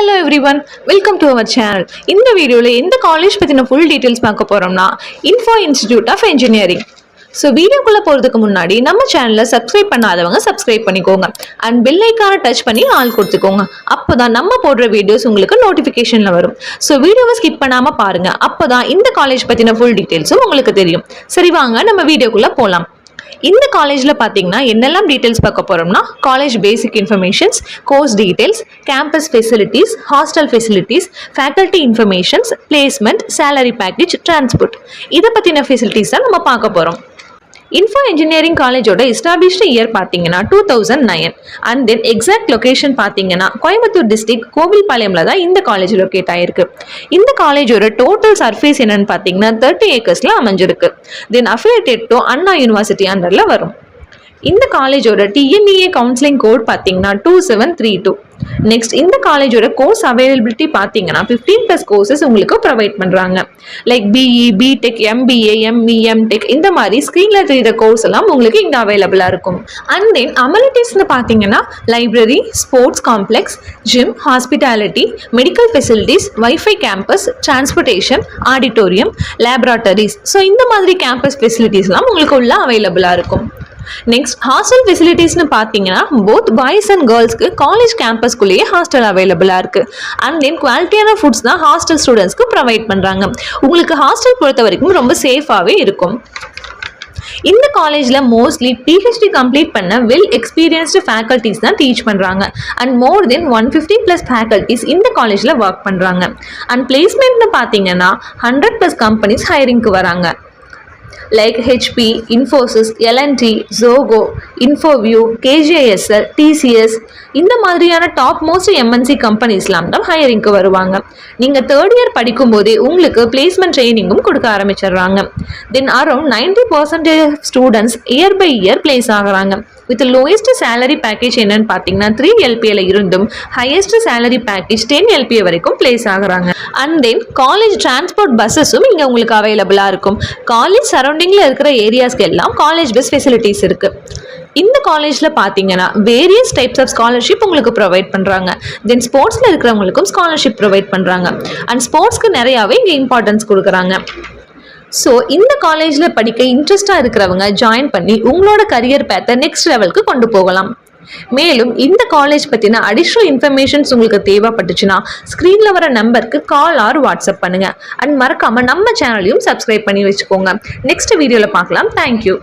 Hello everyone, welcome to our channel. இந்த வீடியோல எந்த காலேஜ் பத்தின full details பார்க்க போறோம்னா Info Institute of Engineering. So வீடியோக்குள்ளே போகிறதுக்கு முன்னாடி நம்ம சேனலை சப்ஸ்கிரைப் பண்ணாதவங்க சப்ஸ்கிரைப் பண்ணிக்கோங்க அண்ட் பெல் ஐக்கானை டச் பண்ணி ஆல் கொடுத்துக்கோங்க. அப்போ தான் நம்ம போடுற வீடியோஸ் உங்களுக்கு நோட்டிஃபிகேஷனில் வரும். ஸோ வீடியோவை ஸ்கிப் பண்ணாமல் பாருங்கள். அப்போ தான் இந்த காலேஜ் பற்றின ஃபுல் டீட்டெயில்ஸும் உங்களுக்கு தெரியும். சரி வாங்க நம்ம வீடியோக்குள்ளே போகலாம். இந்த காலேஜில் பார்த்தீங்கன்னா என்னெல்லாம் டீட்டெயில்ஸ் பார்க்க போகிறோம்னா காலேஜ் பேசிக் informations, course details, campus facilities, hostel facilities, faculty informations, placement, salary package, transport இதை பற்றின ஃபெசிலிட்டிஸ் தான் நம்ம பார்க்க போகிறோம். இன்ஃபோ இன்ஜினியரிங் காலேஜோட எஸ்டாப்ளிஷ்டு இயர் பார்த்தீங்கன்னா 2009 அண்ட் தென் எக்ஸாக்ட் லொகேஷன் பார்த்தீங்கன்னா கோயம்புத்தூர் டிஸ்ட்ரிக்ட் கோவில்பாளையம்ல தான் இந்த காலேஜ் லொக்கேட் ஆயிருக்கு. இந்த காலேஜோட டோட்டல் சர்ஃபேஸ் என்னன்னு பார்த்தீங்கன்னா 30 ஏக்கர்ஸ்ல அமைஞ்சிருக்கு. தென் அஃபிலியேட்டட் டு அண்ணா யூனிவர்சிட்டி அண்டர்ல வரும். இந்த காலேஜோட டிஎன்இஏ கவுன்சிலிங் கோட் பார்த்தீங்கன்னா 2732. நெக்ஸ்ட் இந்த காலேஜோட கோர்ஸ் அவைலபிலிட்டி பார்த்தீங்கன்னா 15+ கோர்சஸ் உங்களுக்கு ப்ரொவைட் பண்ணுறாங்க. Like BE, BTech, MBA, ME, MTech இந்த மாதிரி ஸ்க்ரீனில் தெரிகிற கோர்ஸ் எல்லாம் உங்களுக்கு இங்கே அவைலபிளாக இருக்கும். அண்ட் தென் அமெனிட்டிஸ்னு பார்த்தீங்கன்னா library, sports complex, gym, hospitality, medical facilities, wifi campus, transportation, auditorium, laboratories so இந்த மாதிரி கேம்பஸ் ஃபெசிலிட்டிஸ்லாம் உங்களுக்கு உள்ள அவைலபிளாக இருக்கும். நெக்ஸ்ட் ஹாஸ்டல் ஃபெசிலிட்டிஸ்னு பார்த்தீங்கன்னா போத் பாய்ஸ் அண்ட் கேர்ள்ஸ்க்கு காலேஜ் கேம்பஸ்குள்ளேயே ஹாஸ்டல் அவைலபிளாக இருக்குது. அண்ட் தென் குவாலிட்டியான ஃபுட்ஸ் தான் ஹாஸ்டல் ஸ்டூடெண்ட்ஸ்க்கு ப்ரொவைட் பண்ணுறாங்க. உங்களுக்கு ஹாஸ்டல் பொறுத்த வரைக்கும் ரொம்ப சேஃபாகவே இருக்கும். இந்த காலேஜில் மோஸ்ட்லி பிஹெச்டி கம்ப்ளீட் பண்ண வெல் எக்ஸ்பீரியன்ஸ்டு ஃபேக்கல்ட்டிஸ் தான் டீச் பண்ணுறாங்க. அண்ட் மோர் தென் 150+ ஃபேக்கல்ட்டிஸ் இந்த காலேஜில் ஒர்க் பண்ணுறாங்க. அண்ட் பிளேஸ்மெண்ட்னு பார்த்தீங்கன்னா 100+ கம்பெனிஸ் ஹையரிங்க்கு வராங்க. Like HP, Infosys, L and T, Zoho, Infoview, KGISL, TCS இந்த மாதிரியான டாப் மோஸ்ட் எம்என்சி கம்பெனிஸ்லாம் தான் ஹையரிங்க்கு வருவாங்க. நீங்கள் 3rd இயர் படிக்கும் போதே உங்களுக்கு பிளேஸ்மெண்ட் ட்ரைனிங்கும் கொடுக்க ஆரம்பிச்சிடுறாங்க. Then around 90% students year by year place ஆகுறாங்க. வித் லோயஸ்ட் சேலரி பேக்கேஜ் என்னன்னு பார்த்தீங்கன்னா 3 LPA இருந்தும் ஹையஸ்ட் சேலரி பேக்கேஜ் 10 LPA வரைக்கும் பிளேஸ் ஆகுறாங்க. அண்ட் தென் காலேஜ் டிரான்ஸ்போர்ட் பஸ்ஸஸும் இங்கே உங்களுக்கு அவைலபிளாக இருக்கும். காலேஜ் சரௌண்டிங்கில் இருக்கிற ஏரியாஸ்க்கு எல்லாம் காலேஜ் பஸ் ஃபெசிலிட்டிஸ் இருக்குது. இந்த காலேஜில் பார்த்தீங்கன்னா வேரியஸ் டைப்ஸ் ஆஃப் ஸ்காலர்ஷிப் உங்களுக்கு ப்ரொவைட் பண்ணுறாங்க. தென் ஸ்போர்ட்ஸில் இருக்கிறவங்களுக்கும் ஸ்காலர்ஷிப் ப்ரொவைட் பண்ணுறாங்க. அண்ட் ஸ்போர்ட்ஸ்க்கு நிறையாவே இங்கே இம்பார்ட்டன்ஸ் கொடுக்குறாங்க. ஸோ இந்த காலேஜில் படிக்க இன்ட்ரெஸ்டாக இருக்கிறவங்க ஜாயின் பண்ணி உங்களோட கரியர் பேத்தை நெக்ஸ்ட் லெவலுக்கு கொண்டு போகலாம். மேலும் இந்த காலேஜ் பற்றின அடிஷ்னல் இன்ஃபர்மேஷன்ஸ் உங்களுக்கு தேவைப்பட்டுச்சுன்னா ஸ்க்ரீனில் வர நம்பருக்கு கால் ஆர் வாட்ஸ்அப் பண்ணுங்கள். அண்ட் மறக்காமல் நம்ம சேனலையும் சப்ஸ்கிரைப் பண்ணி வச்சுக்கோங்க. நெக்ஸ்ட் வீடியோவில் பார்க்கலாம். தேங்க்யூ.